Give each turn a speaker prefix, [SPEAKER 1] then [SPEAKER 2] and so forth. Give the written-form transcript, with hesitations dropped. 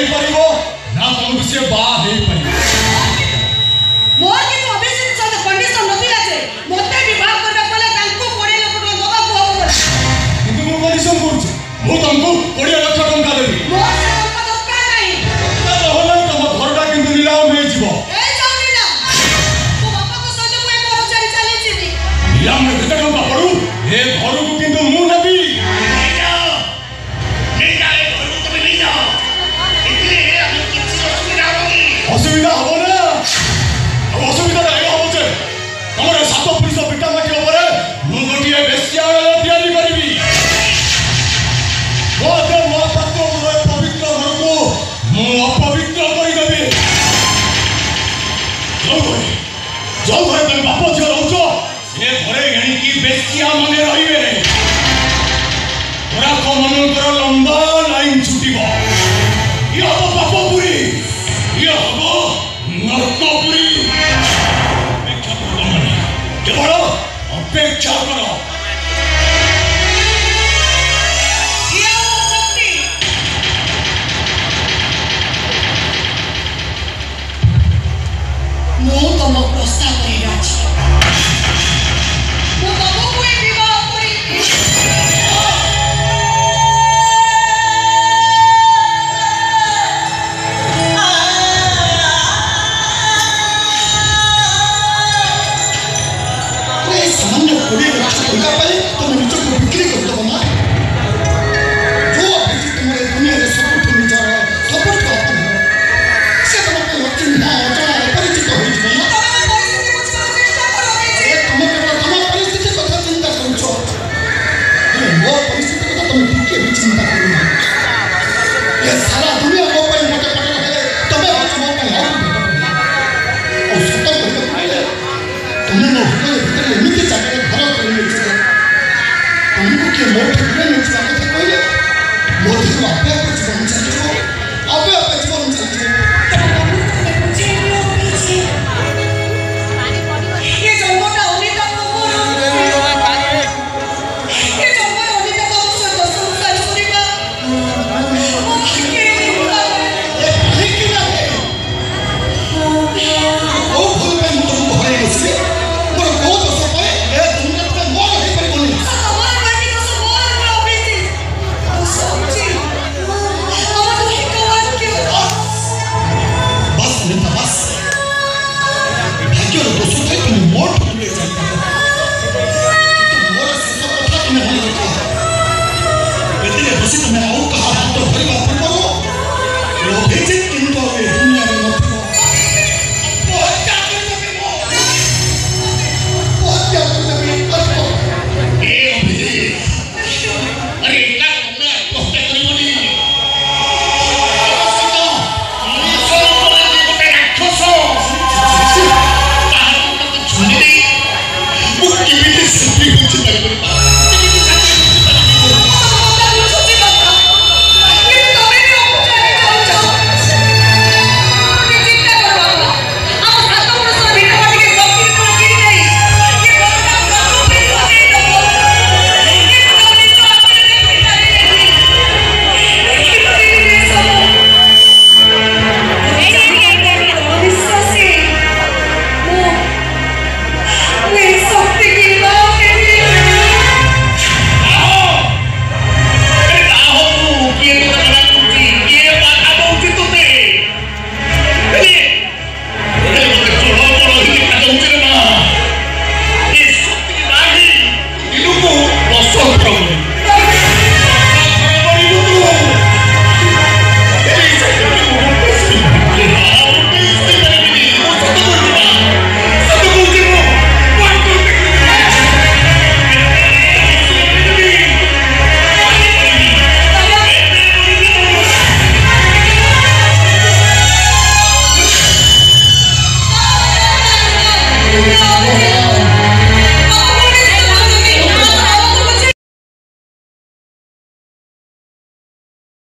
[SPEAKER 1] ହେଇ ପାରିବ ନା ତମକୁ ସେ ବାହା ହେଇ ପାରିବ।
[SPEAKER 2] ମୋର କିନ୍ତୁ ଅଭିଜିତ ସହିତ କଣ୍ଡିସନ ନଥିଲା ଯେ ମୋତେ ବିବାହ କରିବାକୁ ହେଲେ ତାଙ୍କୁ 20 ଲକ୍ଷ ଟଙ୍କା ଦେବାକୁ ହବ ବୋଲି।
[SPEAKER 1] କିନ୍ତୁ ମୁଁ କଣ୍ଡିସନ କରୁଛି, ମୁଁ ତମକୁ 20 ଲକ୍ଷ ଟଙ୍କା ଦେବି।
[SPEAKER 2] ମୋର ସେ ଟଙ୍କା ଦରକାର ନାହିଁ।
[SPEAKER 1] ନହେଲେ ତମ ଘରଟା କିନ୍ତୁ ନିଲାମ ହେଇଯିବ।
[SPEAKER 2] ଏ ଯାଉ ନିଲାମ, ମୋ ବାପାଙ୍କ ସହିତ ମୁଁ ଏ ଘର ଛାଡ଼ି ଚାଲିଯିବି।
[SPEAKER 1] ନିଲାମରେ କେତେ ଟଙ୍କା ପଡୁ ଏ ଘରକୁ କିନ୍ତୁ ମୁଁ ନେବି। ଅସୁବିଧା ହବ ନା? ଆଉ ଅସୁବିଧାଟା ଏ ହବ ଯେ ତମର 7 ପୁରୁଷ ପିଟା ମାଟି ଉପରେ ମୁଁ ଗୋଟିଏ ବେଶ୍ୟାଳୟ ତିଆରି କରିବି। ମୋ ପାତ୍ର ପବିତ୍ର ଘରକୁ ମୁଁ ଅପବିତ୍ର କରିଦେବି। ଯୋଉ ଘରେ ତମେ ବାପ ଝିଅ ରହୁଛ ସେ ଘରେ ଏଣିକି ବେଶ୍ୟା ମାନେ ରହିବେ। ଗ୍ରାହକ ମାନଙ୍କର ଲମ୍ବା ଲାଇନ ଛୁଟିବ। ଇଏ ହବ ପାପପୁରୀ, ଇଏ ହବ ନରକପୁରୀ। ଅପେକ୍ଷା କର ତମେ, କେବଳ ଅପେକ୍ଷା କର।
[SPEAKER 2] ମୁଁ ତମ ପ୍ରସ୍ତାବରେ ରାଜି। ମୁଁ ତମକୁ ଏ ବିବାହ କରିବି।
[SPEAKER 3] सामान्य 20 लक्ष टଙ୍କା ପାଇଁ ତମେ ନିଜକୁ ବିକ୍ରି କରିଦେବ ନା? ଯୋଉ ଅଭିଜିତ ତୁମର ଦୁନିଆରେ ସବୁଠୁ ନିଜର ସବୁଠୁ ଆପନ ସେ ତମ ପାଇଁ ଅଚିହ୍ନା ଅଜଣା ଅପରିଚିତ ହୋଇଯିବ ନା? ତମେ କେବଳ ତମ ପରିସ୍ଥିତି କଥା ଚିନ୍ତା କରୁଛ, ହେଲେ ମୋ ପରିସ୍ଥିତି କଥା ତମେ ଟିକେ ବି ଚିନ୍ତା କରୁନ। ଏ ସାରା ଦୁନିଆ ମୋ ପାଇଁ ଗୋଟେ ପଟରେ ହେଲେ ତମେ ହଉଛ ମୋ ପାଇଁ ଆଉ ଆଉ ସତ କହିବାକୁ ଗଲେ ତମେ ମୋ ହୃଦୟ ଭିତରେ ଏମିତି ଜାଗାରେ ଘର କରି ନେଇଛ, ତମକୁ କିଏ ମୋଠୁ ଦୂରେ ନେଇଯିବା କଥା କହିଲେ ମୋ ଦେହରୁ ଆପେ